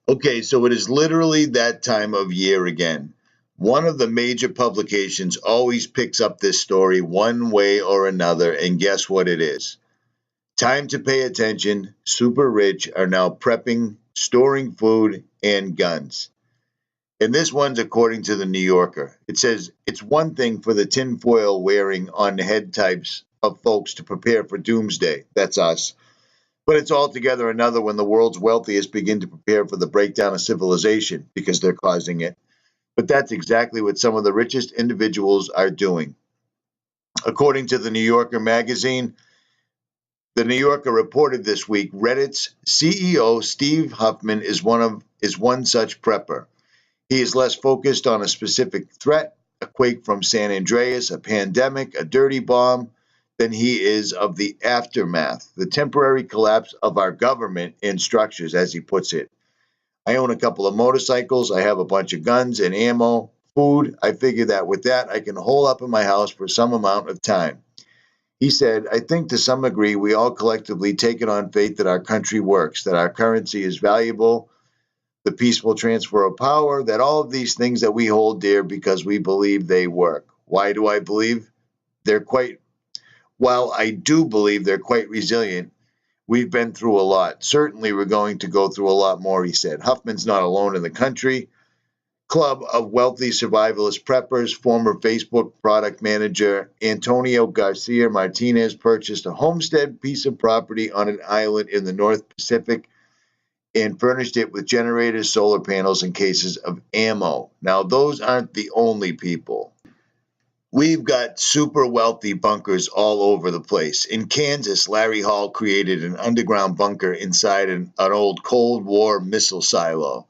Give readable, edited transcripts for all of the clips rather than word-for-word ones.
Okay, so it is literally that time of year again. One of the major publications always picks up this story one way or another, and guess what it is? Time to pay attention. Super rich are now prepping, storing food, and guns. And this one's according to the New Yorker. It says it's one thing for the tinfoil wearing on head types of folks to prepare for doomsday. That's us. But it's altogether another when the world's wealthiest begin to prepare for the breakdown of civilization because they're causing it. But that's exactly what some of the richest individuals are doing. According to the New Yorker magazine, the New Yorker reported this week Reddit's CEO Steve Huffman is one such prepper. He is less focused on a specific threat, a quake from San Andreas, a pandemic, a dirty bomb, than he is of the aftermath, the temporary collapse of our government and structures, as he puts it. I own a couple of motorcycles. I have a bunch of guns and ammo, food. I figure that with that, I can hole up in my house for some amount of time. He said, I think to some degree we all collectively take it on faith that our country works, that our currency is valuable, the peaceful transfer of power, that all of these things that we hold dear because we believe they work. Why do I believe? While I do believe they're quite resilient, we've been through a lot. Certainly we're going to go through a lot more, he said. Huffman's not alone in the country. Club of wealthy survivalist preppers, former Facebook product manager Antonio Garcia Martinez purchased a homestead piece of property on an island in the North Pacific and furnished it with generators, solar panels, and cases of ammo. Now, those aren't the only people. We've got super wealthy bunkers all over the place. In Kansas, Larry Hall created an underground bunker inside an old Cold War missile silo.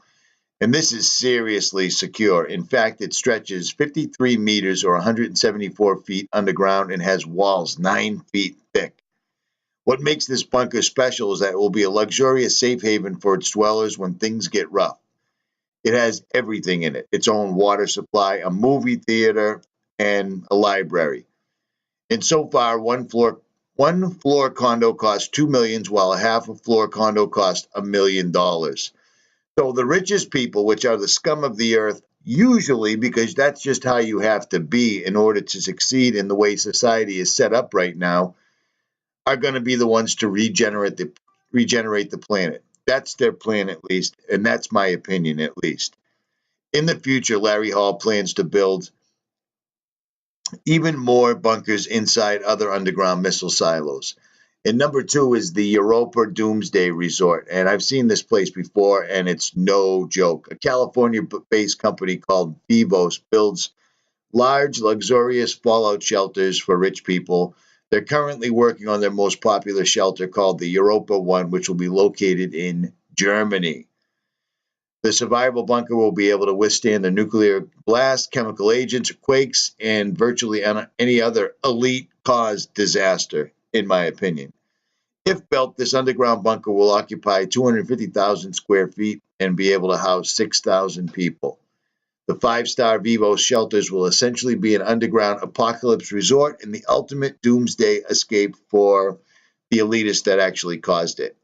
And this is seriously secure. In fact, it stretches 53 meters or 174 feet underground and has walls 9 feet thick. What makes this bunker special is that it will be a luxurious safe haven for its dwellers when things get rough. It has everything in it, its own water supply, a movie theater, and a library. And so far, one floor condo costs $2 million, while a half a floor condo costs $1 million. So the richest people, which are the scum of the earth, usually because that's just how you have to be in order to succeed in the way society is set up right now, are going to be the ones to regenerate the planet. That's their plan, at least, and that's my opinion, at least. In the future, Larry Hall plans to build even more bunkers inside other underground missile silos. And number 2 is the Europa Doomsday Resort. And I've seen this place before, and it's no joke. A California-based company called Vivos builds large, luxurious fallout shelters for rich people. They're currently working on their most popular shelter called the Europa One, which will be located in Germany. The survival bunker will be able to withstand a nuclear blast, chemical agents, quakes, and virtually any other elite-caused disaster, in my opinion. If built, this underground bunker will occupy 250,000 square feet and be able to house 6,000 people. The 5-star Vivos shelters will essentially be an underground apocalypse resort and the ultimate doomsday escape for the elitists that actually caused it.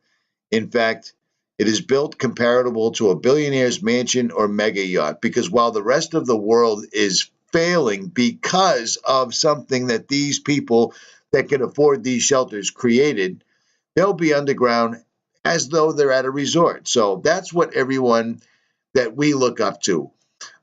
In fact, it is built comparable to a billionaire's mansion or mega yacht because while the rest of the world is failing because of something that these people that can afford these shelters created, they'll be underground as though they're at a resort. So that's what everyone that we look up to.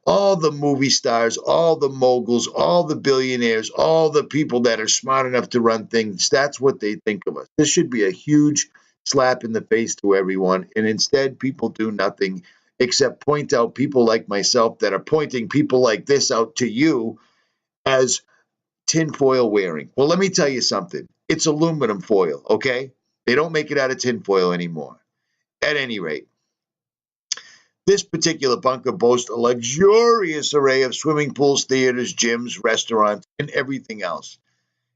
All the movie stars, all the moguls, all the billionaires, all the people that are smart enough to run things, that's what they think of us. This should be a huge slap in the face to everyone, and instead people do nothing except point out people like myself that are pointing people like this out to you as tinfoil wearing. Well, let me tell you something. It's aluminum foil, okay? They don't make it out of tinfoil anymore. At any rate, this particular bunker boasts a luxurious array of swimming pools, theaters, gyms, restaurants, and everything else.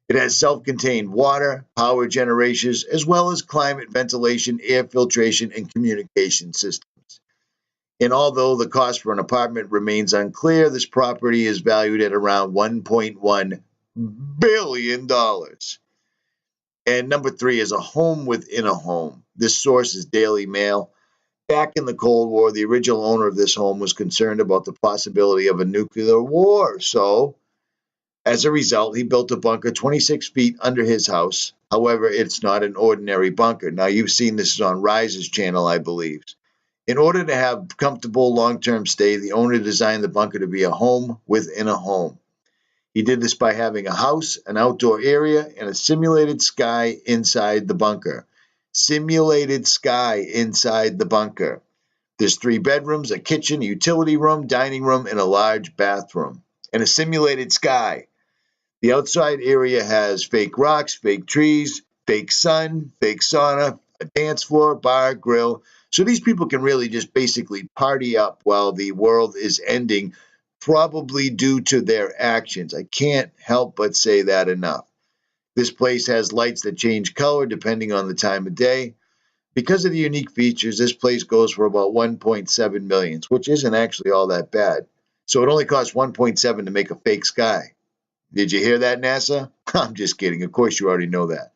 It has self-contained water, power generations, as well as climate ventilation, air filtration, and communication systems. And although the cost for an apartment remains unclear, this property is valued at around $1.1 billion. And number 3 is a home within a home. This source is Daily Mail. Back in the Cold War, the original owner of this home was concerned about the possibility of a nuclear war. So, as a result, he built a bunker 26 feet under his house. However, it's not an ordinary bunker. Now, you've seen this on Rise's channel, I believe. In order to have comfortable long-term stay, the owner designed the bunker to be a home within a home. He did this by having a house, an outdoor area, and a simulated sky inside the bunker. Simulated sky inside the bunker. There's 3 bedrooms, a kitchen, a utility room, dining room, and a large bathroom. And a simulated sky. The outside area has fake rocks, fake trees, fake sun, fake sauna, a dance floor, bar, grill. So these people can really just basically party up while the world is ending, probably due to their actions. I can't help but say that enough. This place has lights that change color depending on the time of day. Because of the unique features, this place goes for about 1.7 million, which isn't actually all that bad. So it only costs 1.7 to make a fake sky. Did you hear that, NASA? I'm just kidding. Of course, you already know that.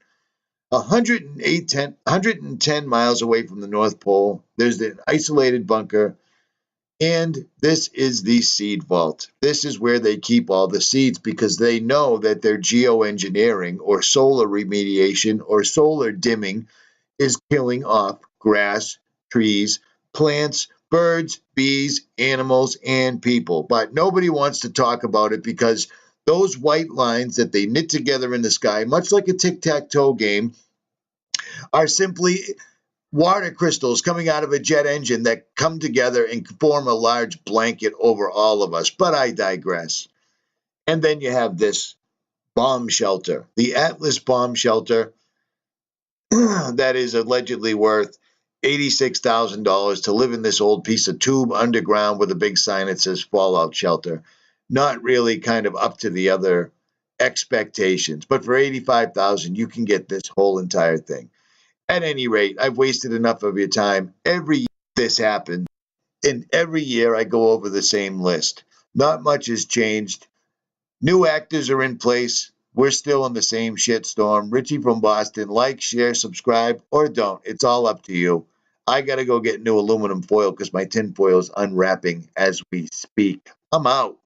110 miles away from the North Pole, there's an isolated bunker, and this is the seed vault. This is where they keep all the seeds because they know that their geoengineering or solar remediation or solar dimming is killing off grass, trees, plants, birds, bees, animals, and people. But nobody wants to talk about it because those white lines that they knit together in the sky, much like a tic-tac-toe game, are simply water crystals coming out of a jet engine that come together and form a large blanket over all of us. But I digress. And then you have this bomb shelter, the Atlas bomb shelter that is allegedly worth $86,000 to live in this old piece of tube underground with a big sign that says fallout shelter. Not really kind of up to the other expectations, but for $85,000 you can get this whole entire thing. At any rate, I've wasted enough of your time. Every year this happens, and every year I go over the same list. Not much has changed. New actors are in place. We're still in the same shitstorm. Richie from Boston, like, share, subscribe, or don't. It's all up to you. I got to go get new aluminum foil because my tin foil is unwrapping as we speak. I'm out.